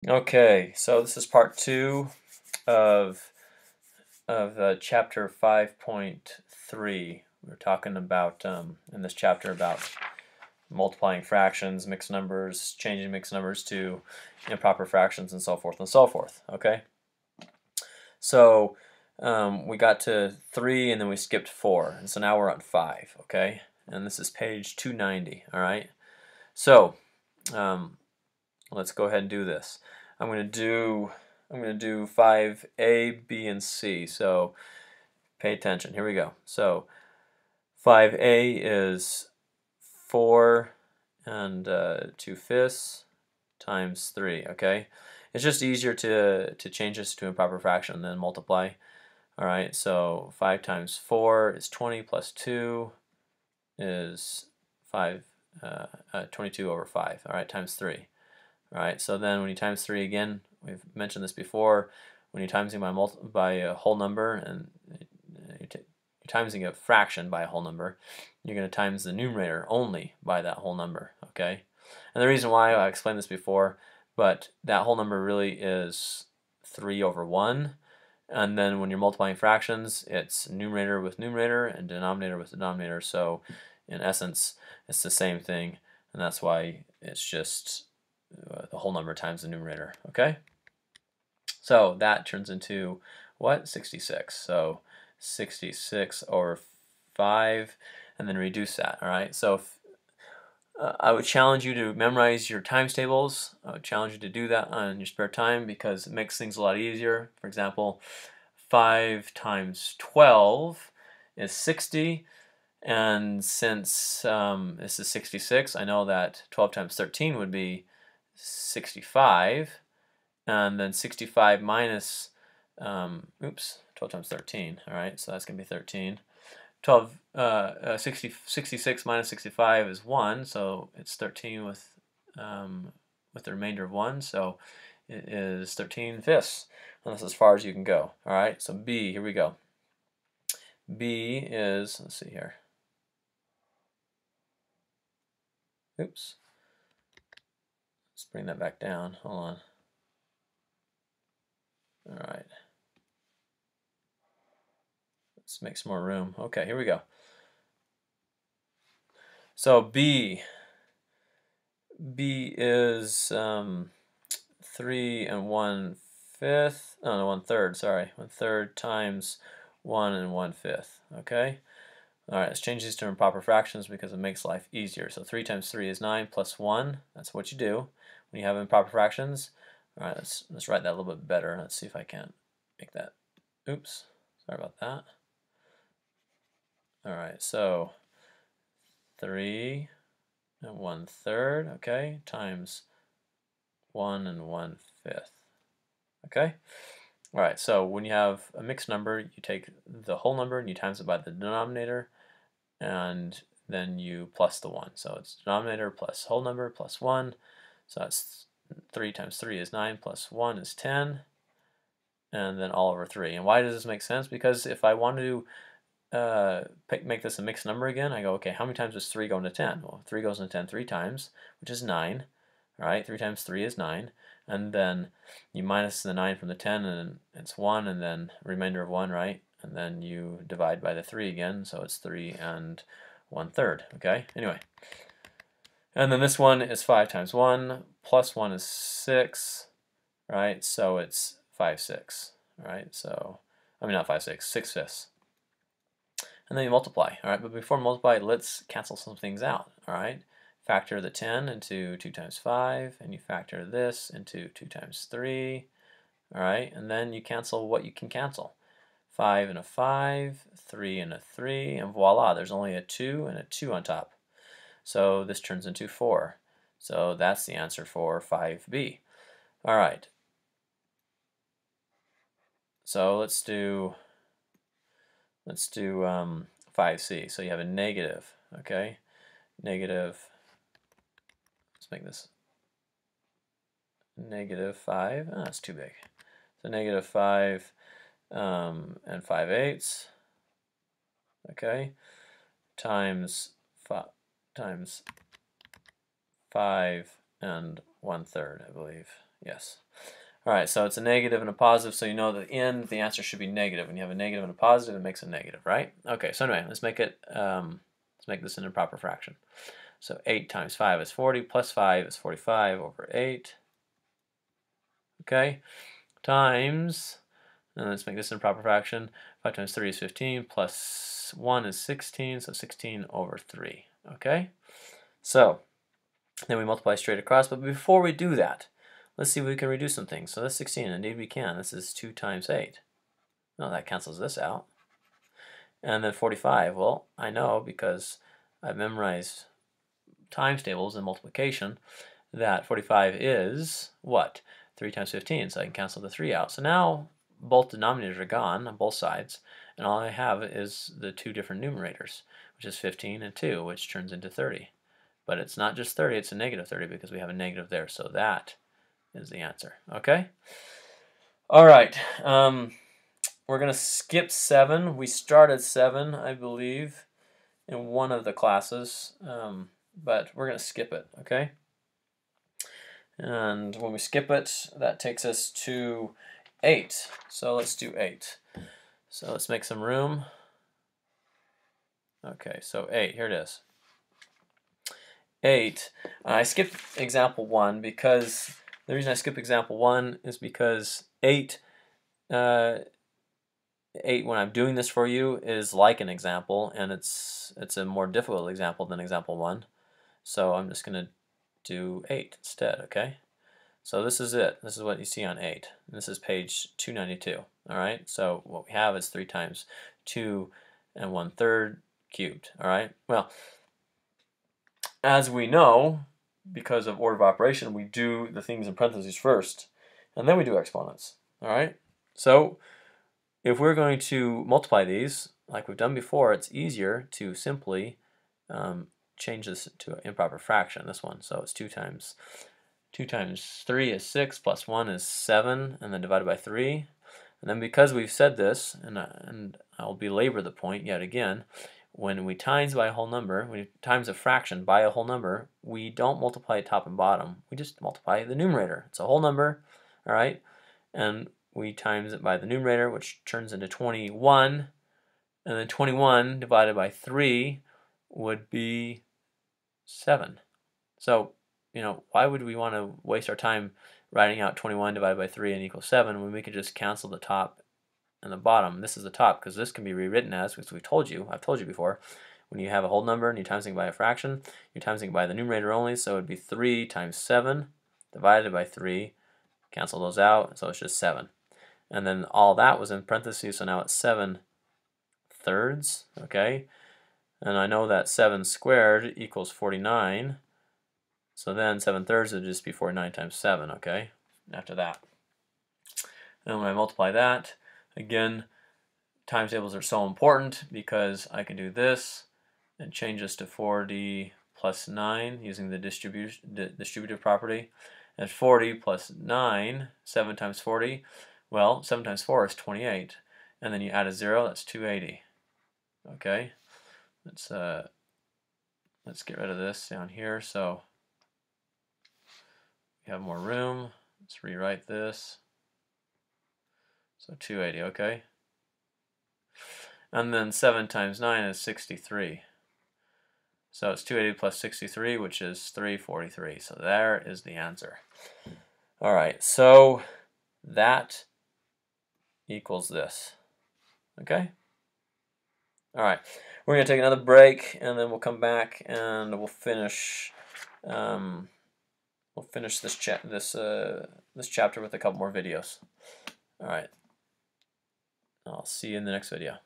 Okay, so this is part 2 of chapter 5.3. We're talking about in this chapter about multiplying fractions, mixed numbers, changing mixed numbers to improper fractions, and so forth and so forth. Okay, so we got to 3 and then we skipped 4, and so now we're on 5. Okay, and this is page 290. All right, so let's go ahead and do this. I'm going to do 5A, B, and C. So pay attention. Here we go. So 5A is 4 and 2/5 times 3. Okay, it's just easier to change this to improper fraction than multiply. All right, so 5 times 4 is 20 plus 2 is 22 over 5. All right, times 3. All right, so then when you times 3 again, we've mentioned this before, when you're timesing by a whole number and you're timesing a fraction by a whole number, you're going to times the numerator only by that whole number, okay? And the reason why, I explained this before, but that whole number really is 3 over 1, and then when you're multiplying fractions, it's numerator with numerator and denominator with denominator, so in essence, it's the same thing, and that's why it's just the whole number times the numerator, okay? So that turns into what? 66. So 66 over 5, and then reduce that, all right? So I would challenge you to memorize your times tables. I would challenge you to do that on your spare time because it makes things a lot easier. For example, 5 times 12 is 60. And since this is 66, I know that 12 times 13 would be 65, and then 65 minus, 12 times 13, all right, so that's going to be 13. 66 minus 65 is 1, so it's 13 with the remainder of 1, so it is 13/5, and that's as far as you can go, all right, so B, here we go. B is, let's see here. Oops. Let's bring that back down. Hold on. All right. Let's make some more room. Okay, here we go. So B is 3 and 1/5. Oh, no, 1/3. Sorry, 1/3 times 1 and 1/5. Okay. All right. Let's change these to improper fractions because it makes life easier. So 3 times 3 is 9 plus 1. That's what you do when you have improper fractions. All right. Let's write that a little bit better. Let's see if I can make that. Oops. Sorry about that. All right. So 3 and 1/3, okay, times 1 and 1/5, okay? All right, so when you have a mixed number, you take the whole number and you times it by the denominator, and then you plus the 1. So it's denominator plus whole number plus 1, so that's 3 times 3 is 9 plus 1 is 10, and then all over 3. And why does this make sense? Because if I want to make this a mixed number again, I go, okay, how many times does 3 go into 10? Well, 3 goes into 10 3 times, which is 9. All right, 3 times 3 is 9. And then you minus the 9 from the 10, and it's 1, and then remainder of 1, right? And then you divide by the 3 again, so it's 3 and 1/3, okay? Anyway. And then this one is 5 times 1, plus 1 is 6, right? So it's 5/6, right? So, I mean, not 5/6, 6/5. And then you multiply, all right? But before multiply, let's cancel some things out, all right? Factor the 10 into 2 times 5, and you factor this into 2 times 3, all right? And then you cancel what you can cancel. 5 and a 5, 3 and a 3, and voila, there's only a 2 and a 2 on top. So this turns into 4. So that's the answer for 5B. All right. So let's do 5C. So you have a negative, okay? Negative, let's make this -5. Oh, that's too big. So -5 and 5/8, okay, times 5 and 1/3, I believe. Yes. All right, so it's a negative and a positive, so you know that in the answer should be negative. When you have a negative and a positive, it makes a negative, right? Okay, so anyway, let's make this an improper fraction. So 8 times 5 is 40, plus 5 is 45 over 8. Okay, times, and let's make this an improper fraction. 5 times 3 is 15, plus 1 is 16, so 16 over 3. Okay, so then we multiply straight across, but before we do that, let's see if we can reduce some things. So that's 16, indeed we can. This is 2 times 8. No, that cancels this out. And then 45, well, I know because I've memorized times tables and multiplication that 45 is what? 3 times 15, so I can cancel the 3 out. So now both denominators are gone on both sides, and all I have is the two different numerators, which is 15 and 2, which turns into 30. But it's not just 30, it's a negative 30 because we have a negative there, so that is the answer. Okay? All right. We're going to skip 7. We started 7, I believe, in one of the classes, but we're going to skip it, okay? And when we skip it, that takes us to 8. So let's do 8. So let's make some room. Okay, so 8, here it is. 8. I skipped example 1 because the reason I skipped example 1 is because 8 when I'm doing this for you is like an example, and it's a more difficult example than example 1. So I'm just going to do 8 instead, okay? So this is it. This is what you see on 8. And this is page 292. All right. So what we have is 3 times 2 and 1/3 cubed. All right. Well, as we know, because of order of operation, we do the things in parentheses first, and then we do exponents. All right. So if we're going to multiply these, like we've done before, it's easier to simply change this to an improper fraction, this one. So it's 2 times 3 is 6, plus 1 is 7, and then divided by 3. And then because we've said this, and I'll belabor the point yet again, when we times by a whole number, when we times a fraction by a whole number, we don't multiply top and bottom. We just multiply the numerator. It's a whole number, all right? And we times it by the numerator, which turns into 21. And then 21 divided by 3 would be 7. So, you know, why would we want to waste our time writing out 21 divided by 3 and equals 7 when we could just cancel the top and the bottom? This is the top because this can be rewritten as, because I've told you before, when you have a whole number and you're timesing by a fraction, you're timesing by the numerator only, so it would be 3 times 7 divided by 3, cancel those out, so it's just 7. And then all that was in parentheses, so now it's 7/3, okay? And I know that 7 squared equals 49. So then 7/3 would just be 49 times 7, okay, after that. And when I multiply that, again, times tables are so important because I can do this and change this to 4D plus 9 using the distributive property. And 40 plus 9, 7 times 40, well, 7 times 4 is 28. And then you add a 0, that's 280. Okay, let's get rid of this down here. So we have more room. Let's rewrite this. So 280, okay? And then 7 times 9 is 63. So it's 280 plus 63, which is 343. So there is the answer. All right, so that equals this. Okay? All right, we're going to take another break, and then we'll come back and we'll finish this chapter with a couple more videos. All right. I'll see you in the next video.